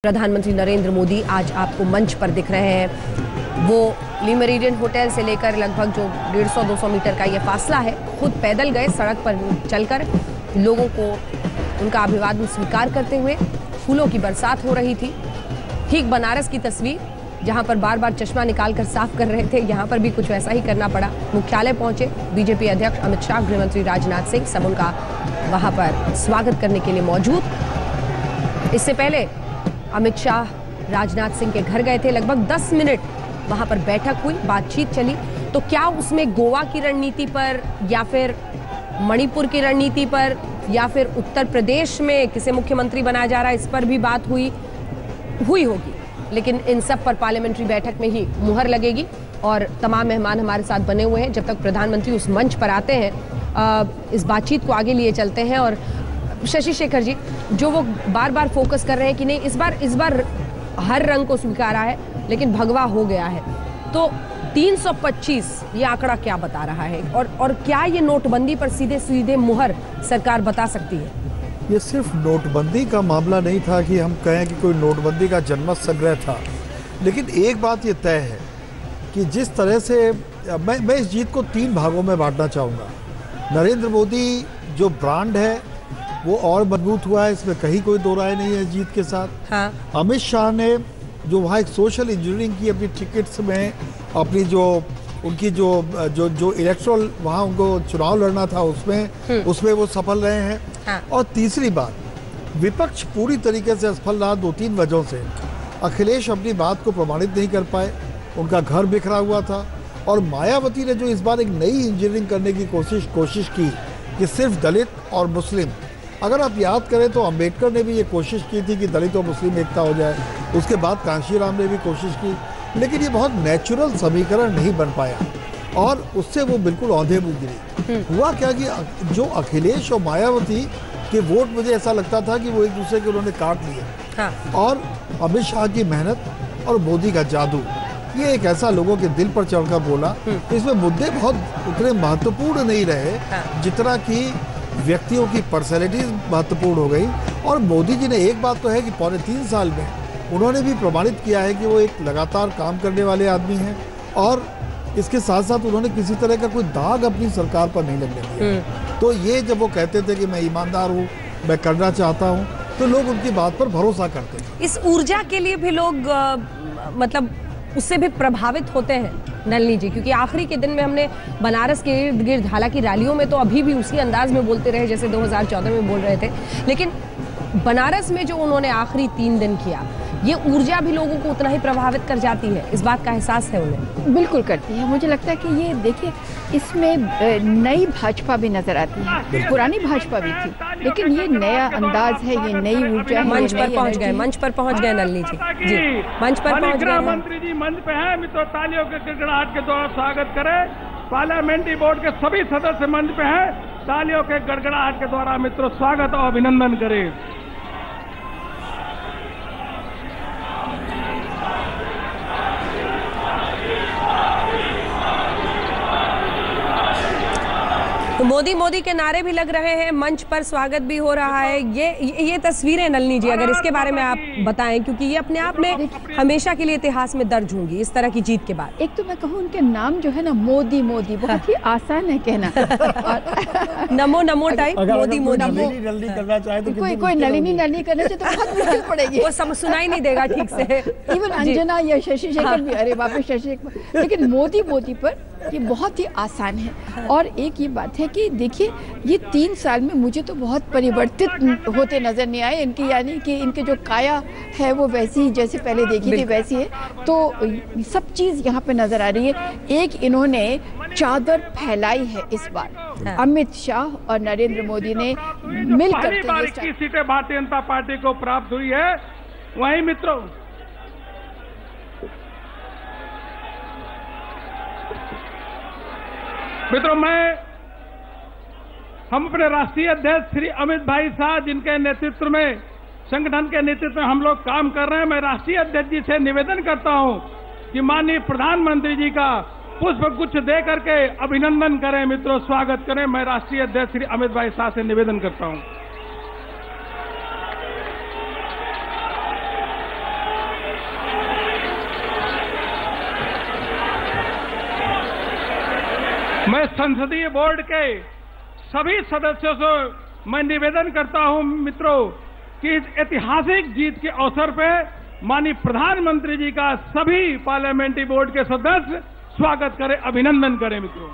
प्रधानमंत्री नरेंद्र मोदी आज आपको मंच पर दिख रहे हैं। वो ली मेरिडियन होटल से लेकर लगभग जो 150-200 मीटर का ये फासला है, खुद पैदल गए, सड़क पर चलकर लोगों को उनका अभिवादन स्वीकार करते हुए फूलों की बरसात हो रही थी। ठीक बनारस की तस्वीर, जहां पर बार बार चश्मा निकालकर साफ कर रहे थे, यहां पर भी कुछ वैसा ही करना पड़ा। मुख्यालय पहुंचे बीजेपी अध्यक्ष अमित शाह, गृहमंत्री राजनाथ सिंह, सब उनका वहां पर स्वागत करने के लिए मौजूद। इससे पहले अमित शाह राजनाथ सिंह के घर गए थे, लगभग 10 मिनट वहां पर बैठक हुई, बातचीत चली। तो क्या उसमें गोवा की रणनीति पर या फिर मणिपुर की रणनीति पर या फिर उत्तर प्रदेश में किसे मुख्यमंत्री बनाया जा रहा है, इस पर भी बात हुई होगी, लेकिन इन सब पर पार्लियामेंट्री बैठक में ही मुहर लगेगी। और तमाम मेहमान हमारे साथ बने हुए हैं। जब तक प्रधानमंत्री उस मंच पर आते हैं, इस बातचीत को आगे लिए चलते हैं। और शशि शेखर जी, जो वो बार बार फोकस कर रहे हैं कि नहीं, इस बार हर रंग को स्वीकारा है, लेकिन भगवा हो गया है, तो 325 ये आंकड़ा क्या बता रहा है? और क्या ये नोटबंदी पर सीधे सीधे मुहर सरकार बता सकती है? ये सिर्फ नोटबंदी का मामला नहीं था कि हम कहें कि कोई नोटबंदी का जनमत संग्रह था, लेकिन एक बात ये तय है कि जिस तरह से मैं इस जीत को 3 भागों में बांटना चाहूँगा। नरेंद्र मोदी जो ब्रांड है वो और मजबूत हुआ है, इसमें कहीं कोई दो राय नहीं है जीत के साथ। हाँ। अमित शाह ने जो वहाँ एक सोशल इंजीनियरिंग की अपनी टिकट्स में, अपनी उनकी जो इलेक्ट्रल वहाँ उनको चुनाव लड़ना था उसमें वो सफल रहे हैं। हाँ। और तीसरी बात, विपक्ष पूरी तरीके से असफल रहा 2-3 वजहों से। अखिलेश अपनी बात को प्रमाणित नहीं कर पाए, उनका घर बिखरा हुआ था। और मायावती ने जो इस बार एक नई इंजीनियरिंग करने की कोशिश की कि सिर्फ दलित और मुस्लिम, अगर आप याद करें तो अंबेडकर ने भी ये कोशिश की थी कि दलित और मुस्लिम एकता हो जाए, उसके बाद कांशीराम ने भी कोशिश की, लेकिन ये बहुत नेचुरल समीकरण नहीं बन पाया और उससे वो बिल्कुल औंधे मुँह गिरी। हुआ क्या कि जो अखिलेश और मायावती के वोट, मुझे ऐसा लगता था कि वो एक दूसरे के उन्होंने काट लिए। हाँ। और अमित शाह की मेहनत और मोदी का जादू, ये एक ऐसा लोगों के दिल पर चढ़कर बोला। इसमें मुद्दे बहुत उतने महत्वपूर्ण नहीं रहे। हाँ। जितना कि व्यक्तियों की पर्सनैलिटीज महत्वपूर्ण हो गई। और मोदी जी ने एक बात तो है कि पौने 3 साल में उन्होंने भी प्रमाणित किया है कि वो एक लगातार काम करने वाले आदमी हैं, और इसके साथ साथ उन्होंने किसी तरह का कोई दाग अपनी सरकार पर नहीं लगने दिया। तो ये जब वो कहते थे कि मैं ईमानदार हूँ, मैं करना चाहता हूँ, तो लोग उनकी बात पर भरोसा करते थे। इस ऊर्जा के लिए भी लोग मतलब उससे भी प्रभावित होते हैं नलिनी जी, क्योंकि आखिरी के दिन में हमने बनारस के इर्द गिर्द, हालांकि रैलियों में तो अभी भी उसी अंदाज में बोलते रहे जैसे 2014 में बोल रहे थे, लेकिन बनारस में जो उन्होंने आखिरी 3 दिन किया, ये ऊर्जा भी लोगों को उतना ही प्रभावित कर जाती है। इस बात का एहसास है उन्हें? बिल्कुल करती है। मुझे लगता है कि ये देखिए, इसमें नई भाजपा भी नजर आती है, पुरानी भाजपा भी थी, लेकिन ये नया अंदाज है, ये नई ऊर्जा है। मंच पर पहुंच गए नलिनी जी, मंच पर पहुंच गए। मंत्री जी मंच पे हैं, मित्रों तालियों के गड़गड़ाहट के द्वारा स्वागत करें। पार्लियामेंट्री बोर्ड के सभी सदस्य मंच पे हैं, तालियों के गड़गड़ाहट के द्वारा मित्रों स्वागत और अभिनंदन करें। तो मोदी के नारे भी लग रहे हैं, मंच पर स्वागत भी हो रहा है। ये तस्वीरें नलिनी जी, अगर इसके बारे में आप बताएं, क्योंकि ये अपने आप में हमेशा के लिए इतिहास में दर्ज होंगी इस तरह की जीत के बाद। एक तो मैं कहूँ उनके नाम जो है ना, मोदी बहुत ही आसान है कहना। और नमो टाइप मोदी नलिनी करना चाहे तो कोई नलिनी करना चाहे तो बहुत मुश्किल पड़ेगी, वो सुनाई नहीं देगा ठीक से। इवन अंजना या शशि शेखर भी, अरे बाप रे शशि शेखर, लेकिन मोदी पर ये बहुत ही आसान है। और एक ये बात है कि देखिए, ये 3 साल में मुझे तो बहुत परिवर्तित होते नजर नहीं आए इनकी, यानी कि इनके जो काया है वो वैसी ही जैसे पहले देखी थी वैसी है। तो सब चीज़ यहाँ पे नजर आ रही है। एक इन्होंने चादर फैलाई है इस बार। हाँ। अमित शाह और नरेंद्र मोदी ने मिलकर 21 सीटें भारतीय जनता पार्टी को प्राप्त हुई है। वहीं मित्रों, हम अपने राष्ट्रीय अध्यक्ष श्री अमित भाई शाह, जिनके नेतृत्व में, संगठन के नेतृत्व में हम लोग काम कर रहे हैं, मैं राष्ट्रीय अध्यक्ष जी से निवेदन करता हूं कि माननीय प्रधानमंत्री जी का पुष्प गुच्छ दे करके अभिनंदन करें, मित्रों स्वागत करें। मैं राष्ट्रीय अध्यक्ष श्री अमित भाई शाह से निवेदन करता हूं। मैं संसदीय बोर्ड के सभी सदस्यों से मैं निवेदन करता हूं मित्रों कि इस ऐतिहासिक जीत के अवसर पे माननीय प्रधानमंत्री जी का सभी पार्लियामेंट्री बोर्ड के सदस्य स्वागत करें, अभिनंदन करें मित्रों।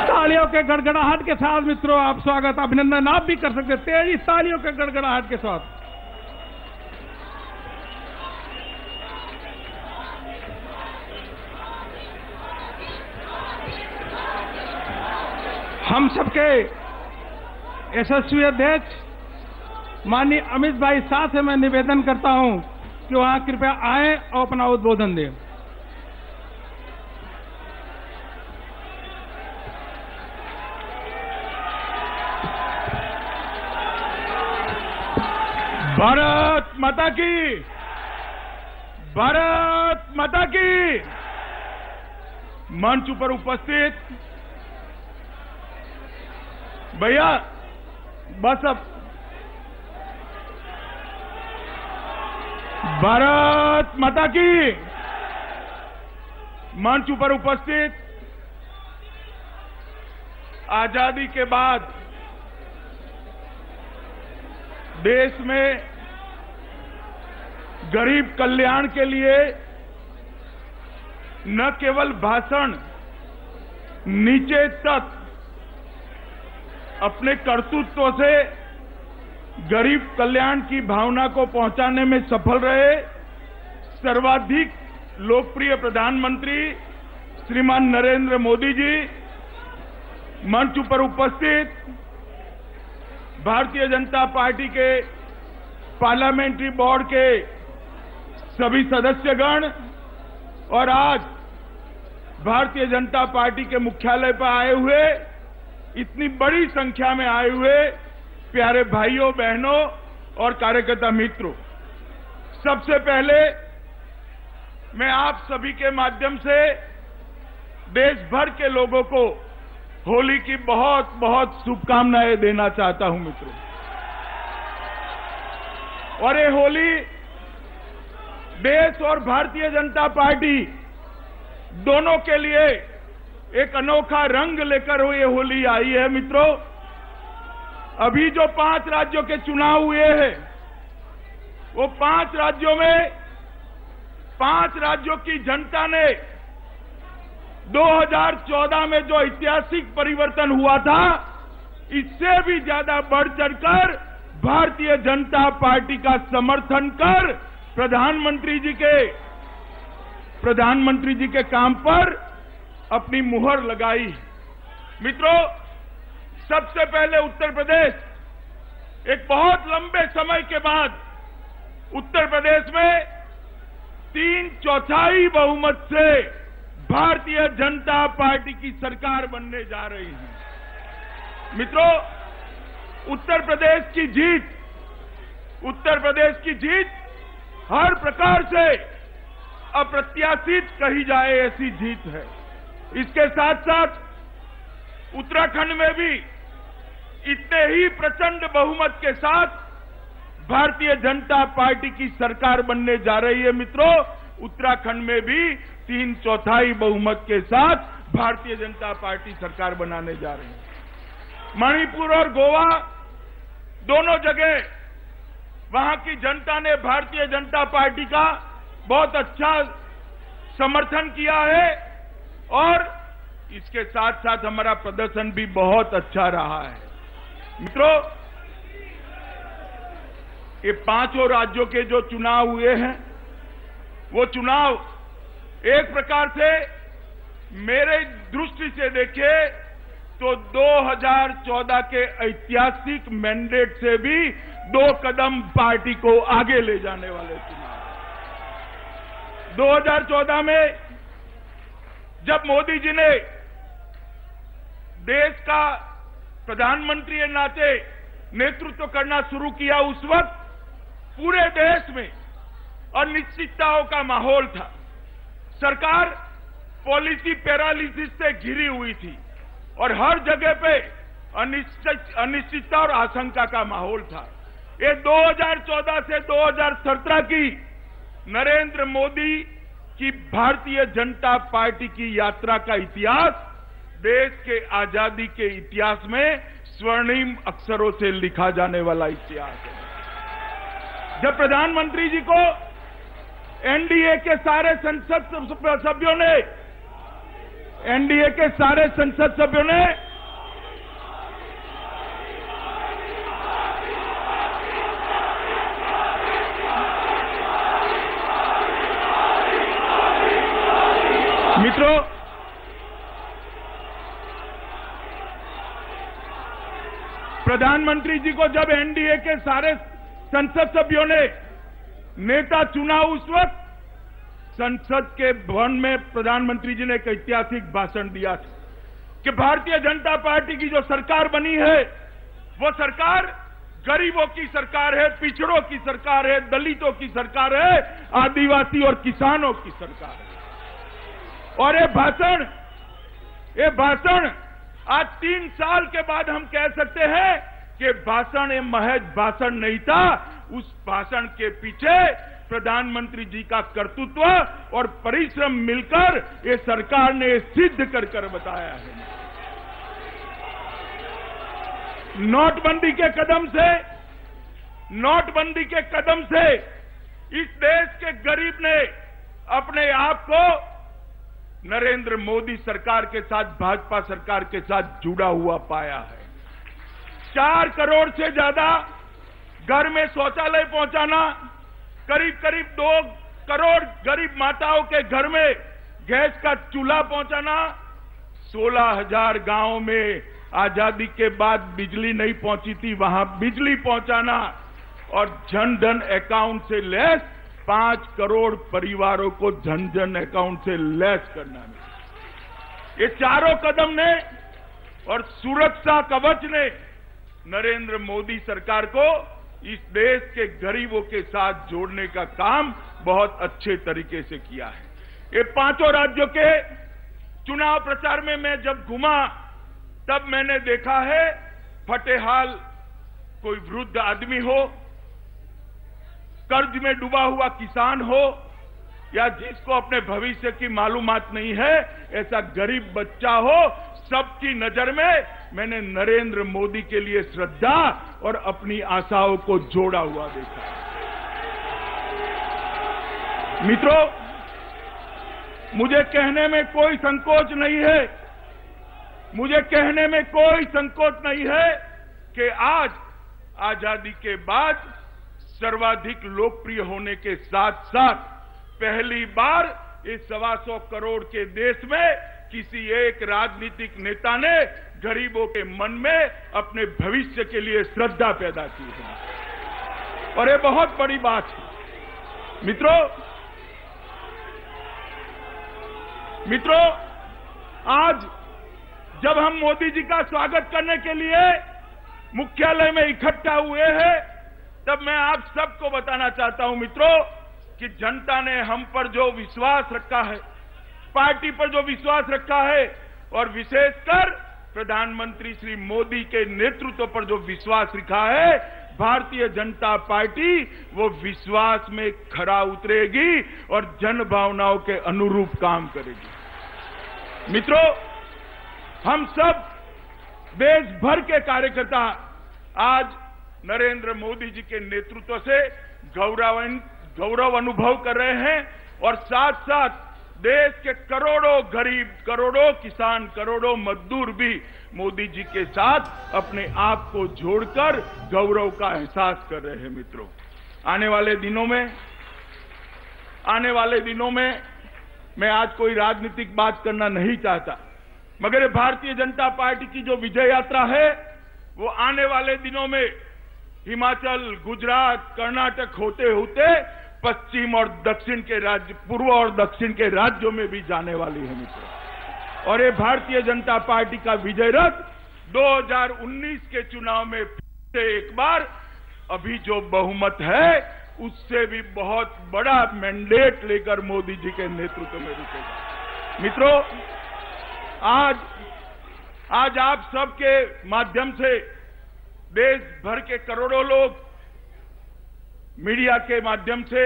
तालियों के गड़गड़ाहट के साथ मित्रों आप स्वागत अभिनंदन आप भी कर सकते हैं, तेजी तालियों के गड़गड़ाहट के साथ। हम सबके यशस्वी अध्यक्ष माननीय अमित भाई शाह से मैं निवेदन करता हूं कि वहां कृपया आए और अपना उद्बोधन दें। भारत माता की, भारत माता की। मंच पर उपस्थित भैया बस अब भारत माता की। मंच पर उपस्थित आजादी के बाद देश में गरीब कल्याण के लिए न केवल भाषण, नीचे तक अपने कर्तृत्व से गरीब कल्याण की भावना को पहुंचाने में सफल रहे सर्वाधिक लोकप्रिय प्रधानमंत्री श्रीमान नरेंद्र मोदी जी, मंच पर उपस्थित भारतीय जनता पार्टी के पार्लियामेंट्री बोर्ड के सभी सदस्यगण और आज भारतीय जनता पार्टी के मुख्यालय पर आए हुए इतनी बड़ी संख्या में आए हुए प्यारे भाइयों बहनों और कार्यकर्ता मित्रों, सबसे पहले मैं आप सभी के माध्यम से देश भर के लोगों को होली की बहुत बहुत शुभकामनाएं देना चाहता हूं मित्रों। और ये होली देश और भारतीय जनता पार्टी दोनों के लिए एक अनोखा रंग लेकर ये होली आई है मित्रों। अभी जो 5 राज्यों के चुनाव हुए हैं वो 5 राज्यों में 5 राज्यों की जनता ने 2014 में जो ऐतिहासिक परिवर्तन हुआ था इससे भी ज्यादा बढ़ चढ़कर भारतीय जनता पार्टी का समर्थन कर प्रधानमंत्री जी के काम पर अपनी मुहर लगाई। मित्रों, सबसे पहले उत्तर प्रदेश एक बहुत लंबे समय के बाद उत्तर प्रदेश में 3/4 बहुमत से भारतीय जनता पार्टी की सरकार बनने जा रही है। मित्रों, उत्तर प्रदेश की जीत हर प्रकार से अप्रत्याशित कही जाए ऐसी जीत है। इसके साथ साथ उत्तराखंड में भी इतने ही प्रचंड बहुमत के साथ भारतीय जनता पार्टी की सरकार बनने जा रही है। मित्रों, उत्तराखंड में भी 3/4 बहुमत के साथ भारतीय जनता पार्टी सरकार बनाने जा रही है। मणिपुर और गोवा दोनों जगह वहां की जनता ने भारतीय जनता पार्टी का बहुत अच्छा समर्थन किया है और इसके साथ साथ हमारा प्रदर्शन भी बहुत अच्छा रहा है। मित्रों, ये 5 राज्यों के जो चुनाव हुए हैं वो चुनाव एक प्रकार से मेरे दृष्टि से देखे तो 2014 के ऐतिहासिक मैंडेट से भी 2 कदम पार्टी को आगे ले जाने वाले चुनाव। 2014 में जब मोदी जी ने देश का प्रधानमंत्री के नाते नेतृत्व करना शुरू किया, उस वक्त पूरे देश में अनिश्चितताओं का माहौल था। सरकार पॉलिसी पैरालिसिस से घिरी हुई थी और हर जगह पे अनिश्चितता और आशंका का माहौल था। ये 2014 से 2017 की नरेंद्र मोदी की भारतीय जनता पार्टी की यात्रा का इतिहास देश के आजादी के इतिहास में स्वर्णिम अक्षरों से लिखा जाने वाला इतिहास है। जब प्रधानमंत्री जी को एनडीए के सारे संसद सभ्यों ने मित्रों, प्रधानमंत्री जी को जब एनडीए के सारे संसद सभ्यों ने नेता चुना, उस वक्त संसद के भवन में प्रधानमंत्री जी ने एक ऐतिहासिक भाषण दिया था कि भारतीय जनता पार्टी की जो सरकार बनी है वो सरकार गरीबों की सरकार है, पिछड़ों की सरकार है, दलितों की सरकार है, आदिवासी और किसानों की सरकार है। और ये भाषण आज 3 साल के बाद हम कह सकते हैं कि भाषण ये महज भाषण नहीं था, उस भाषण के पीछे प्रधानमंत्री जी का कर्तृत्व और परिश्रम मिलकर ये सरकार ने सिद्ध कर बताया है। नोटबंदी के कदम से इस देश के गरीब ने अपने आप को नरेंद्र मोदी सरकार के साथ, भाजपा सरकार के साथ जुड़ा हुआ पाया है। 4 करोड़ से ज्यादा घर में शौचालय पहुंचाना, करीब 2 करोड़ गरीब माताओं के घर में गैस का चूल्हा पहुंचाना, 16,000 गांवों में आजादी के बाद बिजली नहीं पहुंची थी, वहां बिजली पहुंचाना और जन धन अकाउंट से लैस 5 करोड़ परिवारों को जन धन अकाउंट से लैस करना। ये चारों कदम ने और सुरक्षा कवच ने नरेंद्र मोदी सरकार को इस देश के गरीबों के साथ जोड़ने का काम बहुत अच्छे तरीके से किया है। ये 5 राज्यों के चुनाव प्रचार में मैं जब घुमा तब मैंने देखा है, फटेहाल कोई वृद्ध आदमी हो, कर्ज में डूबा हुआ किसान हो, या जिसको अपने भविष्य की मालूमात नहीं है, ऐसा गरीब बच्चा हो, सबकी नजर में मैंने नरेंद्र मोदी के लिए श्रद्धा और अपनी आशाओं को जोड़ा हुआ देखा। मित्रों, मुझे कहने में कोई संकोच नहीं है कि आज आजादी के बाद सर्वाधिक लोकप्रिय होने के साथ साथ पहली बार इस 125 करोड़ के देश में किसी एक राजनीतिक नेता ने गरीबों के मन में अपने भविष्य के लिए श्रद्धा पैदा की है, और ये बहुत बड़ी बात है। मित्रों, आज जब हम मोदी जी का स्वागत करने के लिए मुख्यालय में इकट्ठा हुए हैं, तब मैं आप सबको बताना चाहता हूं मित्रों कि जनता ने हम पर जो विश्वास रखा है, पार्टी पर जो विश्वास रखा है, और विशेषकर प्रधानमंत्री श्री मोदी के नेतृत्व पर जो विश्वास रखा है, भारतीय जनता पार्टी वो विश्वास में खरा उतरेगी और जन भावनाओं के अनुरूप काम करेगी। मित्रों, हम सब देश भर के कार्यकर्ता आज नरेंद्र मोदी जी के नेतृत्व से गौरव अनुभव कर रहे हैं, और साथ साथ देश के करोड़ों गरीब, करोड़ों किसान, करोड़ों मजदूर भी मोदी जी के साथ अपने आप को जोड़कर गौरव का एहसास कर रहे हैं। मित्रों, आने वाले दिनों में मैं आज कोई राजनीतिक बात करना नहीं चाहता, मगर भारतीय जनता पार्टी की जो विजय यात्रा है वो आने वाले दिनों में हिमाचल, गुजरात, कर्नाटक होते होते पश्चिम और दक्षिण के राज्य, पूर्व और दक्षिण के राज्यों में भी जाने वाली है मित्रों। और ये भारतीय जनता पार्टी का विजय रथ 2019 के चुनाव में फिर से एक बार अभी जो बहुमत है उससे भी बहुत बड़ा मैंडेट लेकर मोदी जी के नेतृत्व में रुकेगा। मित्रों, आज आप सबके माध्यम से देश भर के करोड़ों लोग मीडिया के माध्यम से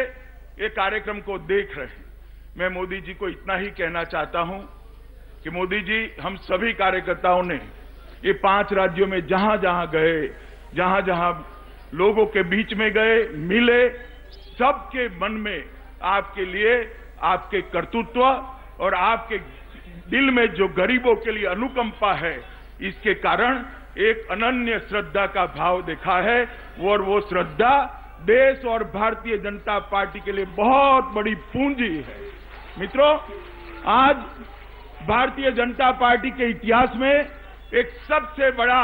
ये कार्यक्रम को देख रहे हैं। मैं मोदी जी को इतना ही कहना चाहता हूं कि मोदी जी, हम सभी कार्यकर्ताओं ने ये 5 राज्यों में जहां जहां गए, जहां जहां लोगों के बीच में गए, मिले, सबके मन में आपके लिए आपके कर्तृत्व और आपके दिल में जो गरीबों के लिए अनुकंपा है, इसके कारण एक अनन्य श्रद्धा का भाव देखा है। और वो श्रद्धा देश और भारतीय जनता पार्टी के लिए बहुत बड़ी पूंजी है। मित्रों, आज भारतीय जनता पार्टी के इतिहास में एक सबसे बड़ा,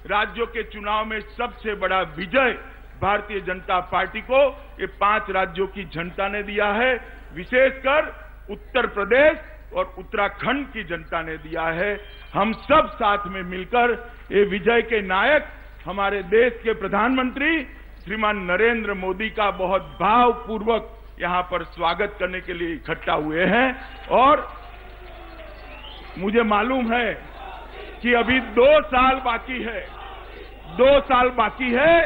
राज्यों के चुनाव में सबसे बड़ा विजय भारतीय जनता पार्टी को ये 5 राज्यों की जनता ने दिया है। विशेषकर उत्तर प्रदेश और उत्तराखंड की जनता ने दिया है। हम सब साथ में मिलकर ये विजय के नायक हमारे देश के प्रधानमंत्री श्रीमान नरेंद्र मोदी का बहुत भावपूर्वक यहां पर स्वागत करने के लिए इकट्ठा हुए हैं। और मुझे मालूम है कि अभी 2 साल बाकी है, 2 साल बाकी है।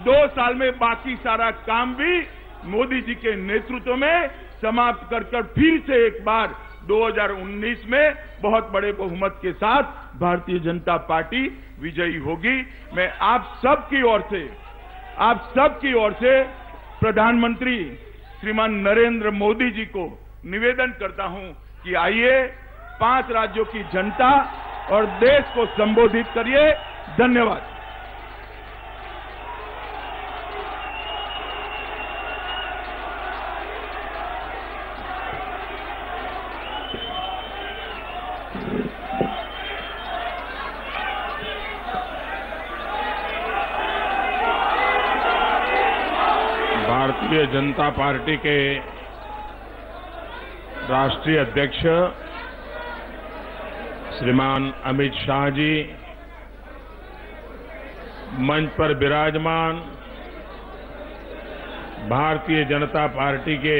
2 साल में बाकी सारा काम भी मोदी जी के नेतृत्व में समाप्त कर फिर से एक बार 2019 में बहुत बड़े बहुमत के साथ भारतीय जनता पार्टी विजयी होगी। मैं आप सबकी ओर से प्रधानमंत्री श्रीमान नरेंद्र मोदी जी को निवेदन करता हूं कि आइए 5 राज्यों की जनता और देश को संबोधित करिए। धन्यवाद। भारतीय जनता पार्टी के राष्ट्रीय अध्यक्ष श्रीमान अमित शाह जी, मंच पर विराजमान भारतीय जनता पार्टी के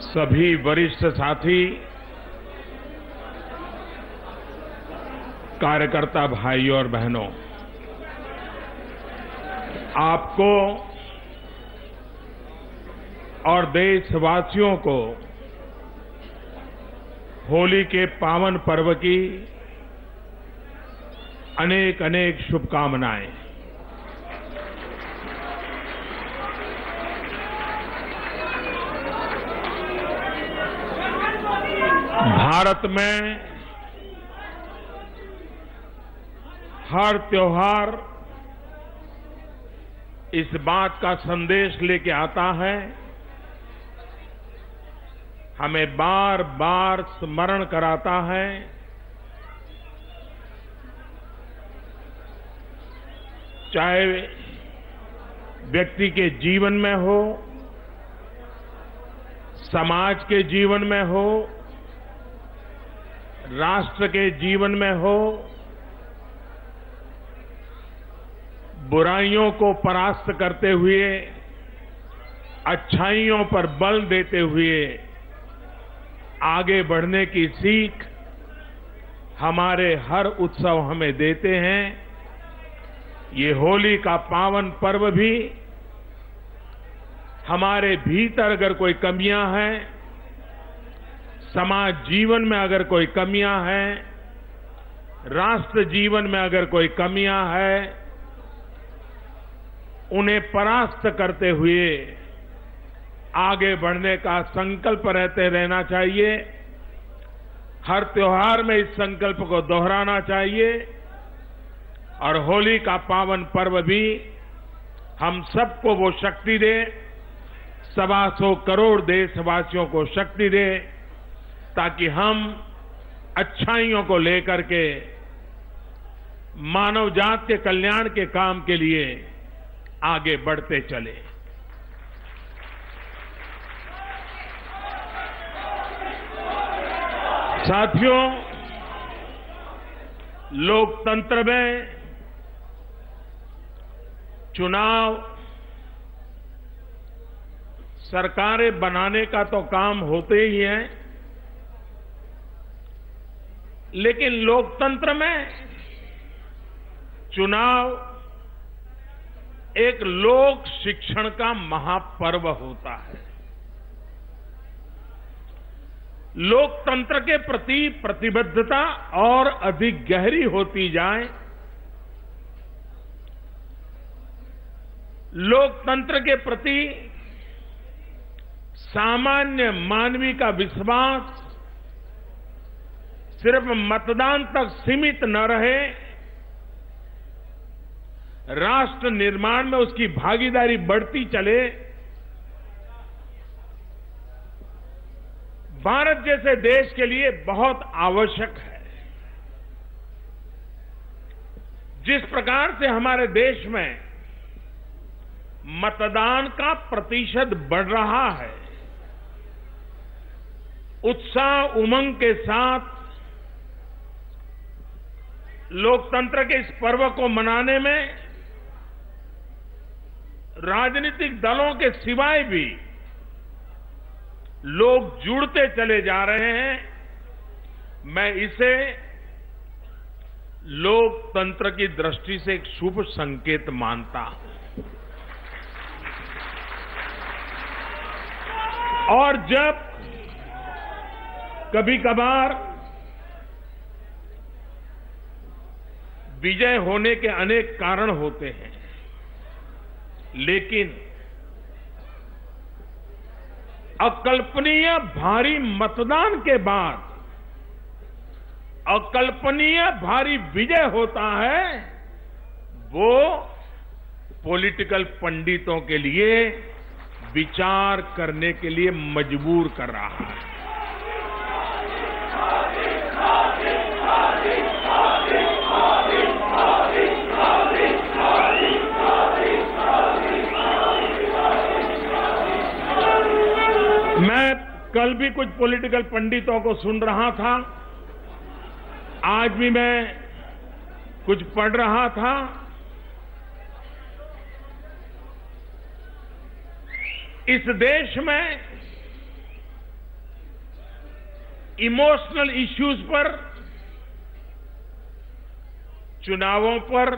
सभी वरिष्ठ साथी, कार्यकर्ता भाइयों और बहनों, आपको और देशवासियों को होली के पावन पर्व की अनेक अनेक शुभकामनाएं। भारत में हर त्योहार इस बात का संदेश लेके आता है, हमें बार बार स्मरण कराता है चाहे व्यक्ति के जीवन में हो, समाज के जीवन में हो, राष्ट्र के जीवन में हो, बुराइयों को परास्त करते हुए अच्छाइयों पर बल देते हुए आगे बढ़ने की सीख हमारे हर उत्सव हमें देते हैं। ये होली का पावन पर्व भी हमारे भीतर अगर कोई कमियां हैं, समाज जीवन में अगर कोई कमियां हैं, राष्ट्र जीवन में अगर कोई कमियां हैं, उन्हें परास्त करते हुए आगे बढ़ने का संकल्प रहते रहना चाहिए। हर त्योहार में इस संकल्प को दोहराना चाहिए और होली का पावन पर्व भी हम सबको वो शक्ति दे, 125 करोड़ देशवासियों को शक्ति दे, ताकि हम अच्छाइयों को लेकर के मानव जाति के कल्याण के काम के लिए आगे बढ़ते चले। साथियों, लोकतंत्र में चुनाव सरकारें बनाने का तो काम होते ही है, लेकिन लोकतंत्र में चुनाव एक लोक शिक्षण का महापर्व होता है। लोकतंत्र के प्रति प्रतिबद्धता और अधिक गहरी होती जाए, लोकतंत्र के प्रति सामान्य मानवी का विश्वास सिर्फ मतदान तक सीमित न रहे, राष्ट्र निर्माण में उसकी भागीदारी बढ़ती चले। भारत जैसे देश के लिए बहुत आवश्यक है। जिस प्रकार से हमारे देश में मतदान का प्रतिशत बढ़ रहा है, उत्साह उमंग के साथ लोकतंत्र के इस पर्व को मनाने में राजनीतिक दलों के सिवाय भी लोग जुड़ते चले जा रहे हैं। मैं इसे लोकतंत्र की दृष्टि से एक शुभ संकेत मानता हूं। और जब कभी कभार विजय होने के अनेक कारण होते हैं, लेकिन अकल्पनीय भारी मतदान के बाद अकल्पनीय भारी विजय होता है, वो पॉलिटिकल पंडितों के लिए विचार करने के लिए मजबूर कर रहा है। मैं कल भी कुछ पॉलिटिकल पंडितों को सुन रहा था, आज भी मैं कुछ पढ़ रहा था। इस देश में इमोशनल इश्यूज पर, चुनावों पर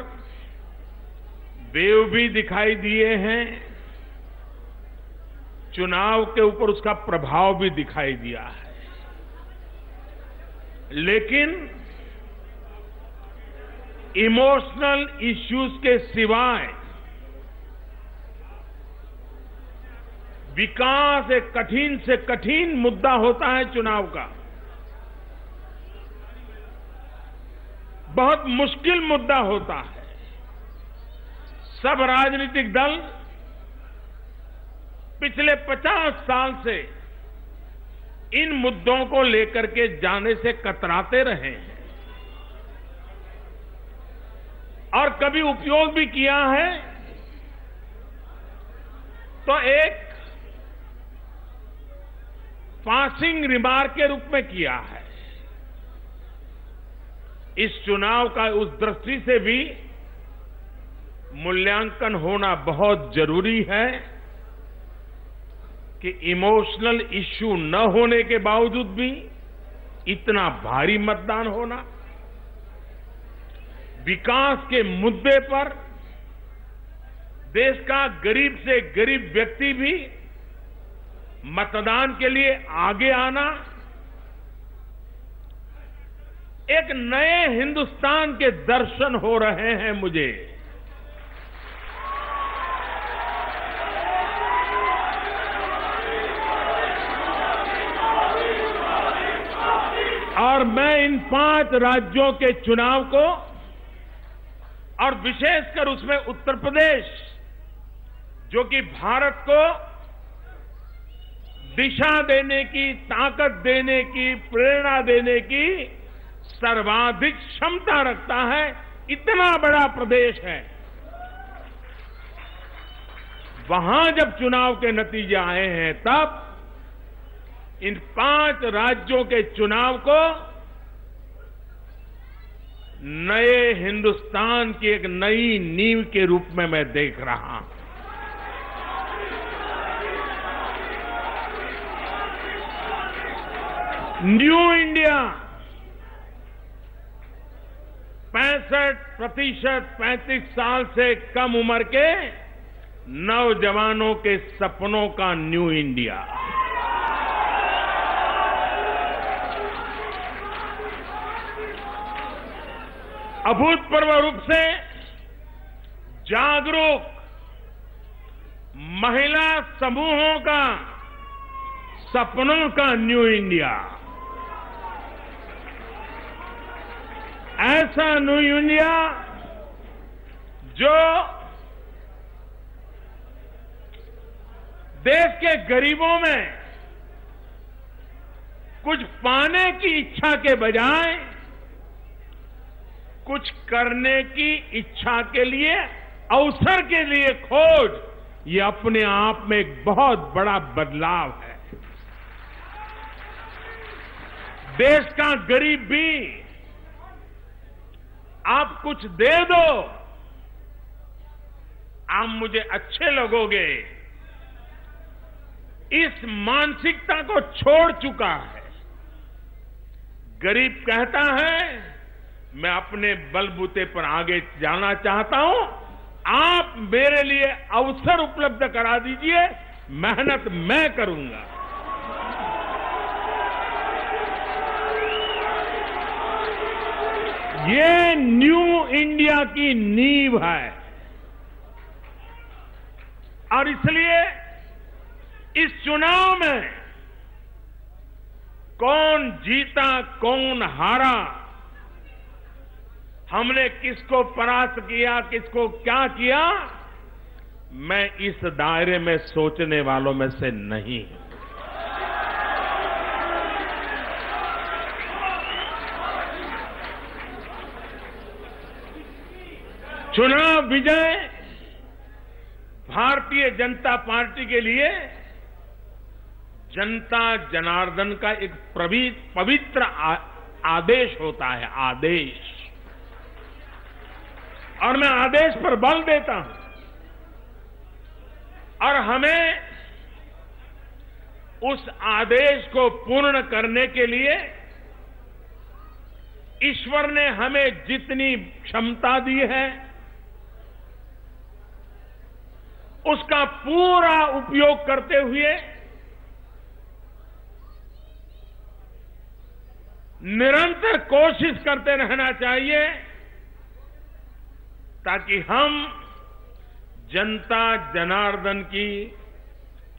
वेव भी दिखाई दिए हैं, चुनाव के ऊपर उसका प्रभाव भी दिखाई दिया है। लेकिन इमोशनल इश्यूज के सिवाय विकास एक कठिन से कठिन मुद्दा होता है। चुनाव का बहुत मुश्किल मुद्दा होता है। सब राजनीतिक दल पिछले 50 साल से इन मुद्दों को लेकर के जाने से कतराते रहे हैं और कभी उपयोग भी किया है तो एक पासिंग रिमार्क के रूप में किया है। इस चुनाव का उस दृष्टि से भी मूल्यांकन होना बहुत जरूरी है कि इमोशनल इश्यू न होने के बावजूद भी इतना भारी मतदान होना, विकास के मुद्दे पर देश का गरीब से गरीब व्यक्ति भी मतदान के लिए आगे आना, एक नए हिंदुस्तान के दर्शन हो रहे हैं मुझे। और मैं इन 5 राज्यों के चुनाव को और विशेषकर उसमें उत्तर प्रदेश, जो कि भारत को दिशा देने की, ताकत देने की, प्रेरणा देने की सर्वाधिक क्षमता रखता है, इतना बड़ा प्रदेश है, वहां जब चुनाव के नतीजे आए हैं तब इन 5 राज्यों के चुनाव को नए हिंदुस्तान की एक नई नींव के रूप में मैं देख रहा हूं। न्यू इंडिया, 65% 35 साल से कम उम्र के नौजवानों के सपनों का न्यू इंडिया। अभूतपूर्व रूप से जागरूक महिला समूहों का सपनों का न्यू इंडिया। ऐसा न्यू इंडिया जो देश के गरीबों में कुछ पाने की इच्छा के बजाय कुछ करने की इच्छा के लिए, अवसर के लिए खोज, ये अपने आप में एक बहुत बड़ा बदलाव है। देश का गरीब भी आप कुछ दे दो, आप मुझे अच्छे लगोगे, इस मानसिकता को छोड़ चुका है। गरीब कहता है मैं अपने बलबूते पर आगे जाना चाहता हूं, आप मेरे लिए अवसर उपलब्ध करा दीजिए, मेहनत मैं करूंगा। ये न्यू इंडिया की नींव है और इसलिए इस चुनाव में कौन जीता कौन हारा, हमने किसको परास्त किया, किसको क्या किया, मैं इस दायरे में सोचने वालों में से नहीं हूं। चुनाव विजय भारतीय जनता पार्टी के लिए जनता जनार्दन का एक पवित्र आदेश होता है, आदेश। और मैं आदेश पर बल देता हूं और हमें उस आदेश को पूर्ण करने के लिए ईश्वर ने हमें जितनी क्षमता दी है उसका पूरा उपयोग करते हुए निरंतर कोशिश करते रहना चाहिए ताकि हम जनता जनार्दन की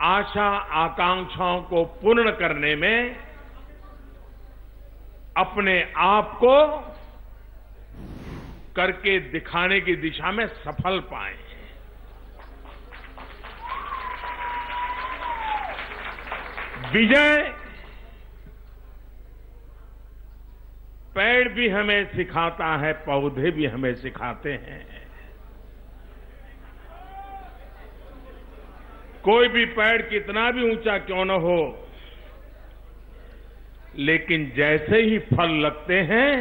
आशा आकांक्षाओं को पूर्ण करने में अपने आप को करके दिखाने की दिशा में सफल पाएं। विजय पेड़ भी हमें सिखाता है, पौधे भी हमें सिखाते हैं। कोई भी पेड़ कितना भी ऊंचा क्यों न हो, लेकिन जैसे ही फल लगते हैं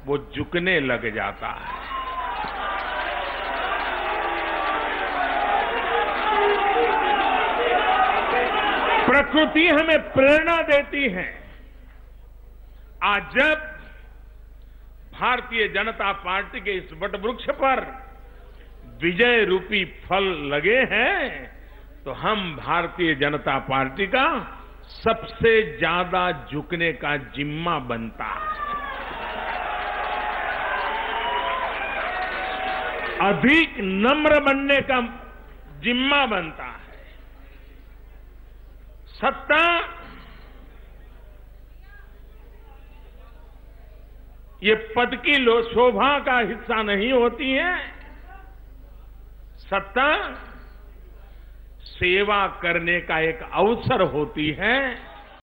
वो झुकने लग जाता है। प्रकृति हमें प्रेरणा देती है। आज जब भारतीय जनता पार्टी के इस वटवृक्ष पर विजय रूपी फल लगे हैं तो हम भारतीय जनता पार्टी का सबसे ज्यादा झुकने का जिम्मा बनता है। अधिक नम्र बनने का जिम्मा बनता है। सत्ता ये पद की शोभा का हिस्सा नहीं होती है। सत्ता सेवा करने का एक अवसर होती है।